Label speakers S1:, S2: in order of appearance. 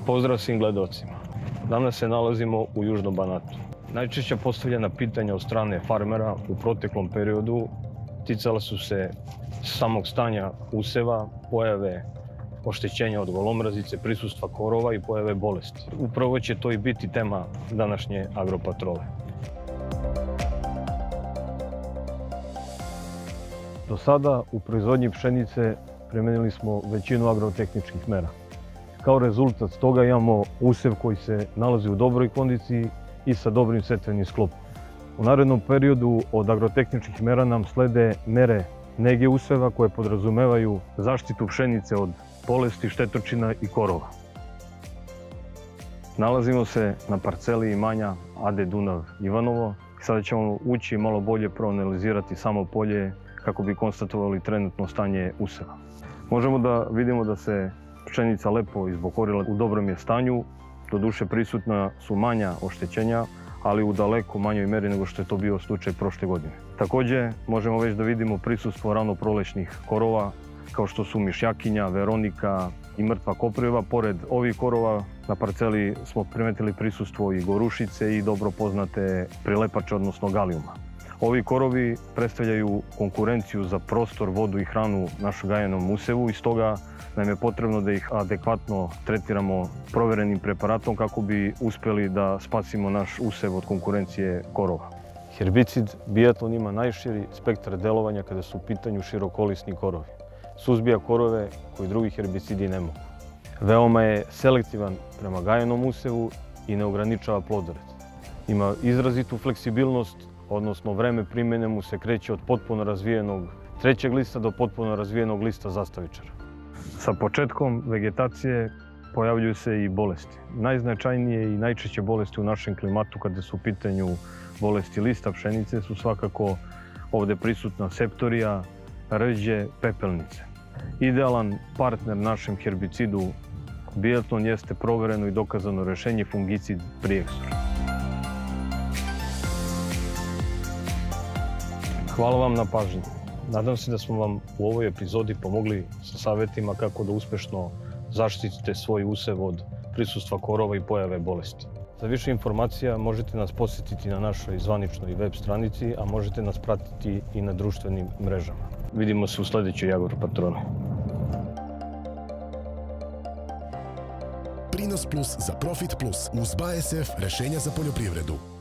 S1: Pozdrav svim gledalcima. Danas se nalazimo u Južnom Banatu. Najčešće postavljena pitanja od strane farmera u proteklom periodu ticala su se samog stanja useva, pojave oštećenja od golomrazice, prisustva korova i pojave bolesti. Upravo će to i biti tema današnje agropatrole. Do sada u proizvodnji pšenice primenili smo većinu agrotehničkih mera. Kao rezultat toga imamo usev koji se nalazi u dobroj kondiciji i sa dobrim setvenim sklopom. U narednom periodu od agrotehničkih mera nam slede mere nege useva koje podrazumevaju zaštitu pšenice od bolesti, štetočina i korova. Nalazimo se na parceli imanja AD Dunav Ivanovo. Sada ćemo ući i malo bolje proanalizirati samo polje kako bi konstatovali trenutno stanje useva. Možemo da vidimo da se pšenica lepo izbokorila, u dobrom je stanju, doduše prisutna su manja oštećenja, ali u daleko manjoj meri nego što je to bio slučaj prošle godine. Također možemo već da vidimo prisustvo ranoprolećnih korova, kao što su mišjakinja, veronika i mrtva kopriva. Pored ovih korova na parceli smo primetili prisustvo i gorušice i dobro poznate prilepače, odnosno galijuma. Ovi korovi predstavljaju konkurenciju za prostor, vodu i hranu našem gajenom usevu i stoga nam je potrebno da ih adekvatno tretiramo proverenim preparatom kako bi uspjeli da spasimo naš usev od konkurencije korova. Herbicid Biatlon ima najširi spektar delovanja kada su u pitanju širokolisni korovi. Suzbija korove koji drugi herbicidi ne mogu. Veoma je selektivan prema gajenom usevu i ne ograničava plodored. Ima izrazitu fleksibilnost, odnosno vreme primjene mu se kreće od potpuno razvijenog trećeg lista do potpuno razvijenog lista zastavičara. Sa početkom vegetacije pojavljuju se i bolesti. Najznačajnije i najčešće bolesti u našem klimatu kada su u pitanju bolesti lista pšenice su svakako ovdje prisutna septorija, rđe, pepelnice. Idealan partner našem herbicidu Biatlon jeste provereno i dokazano rješenje fungicid Priexor. Hvala vam na pažnji. Nadam se da smo vam u ovoj epizodi pomogli sa savjetima kako da uspješno zaštitite svoj usev od prisustva korova i pojave bolesti. Za više informacija možete nas posjetiti na našoj zvaničnoj web stranici, a možete nas pratiti i na društvenim mrežama. Vidimo se u sljedećoj agropatroli.
S2: Prinos plus za Profit plus uz BASF rešenja za poljoprivredu.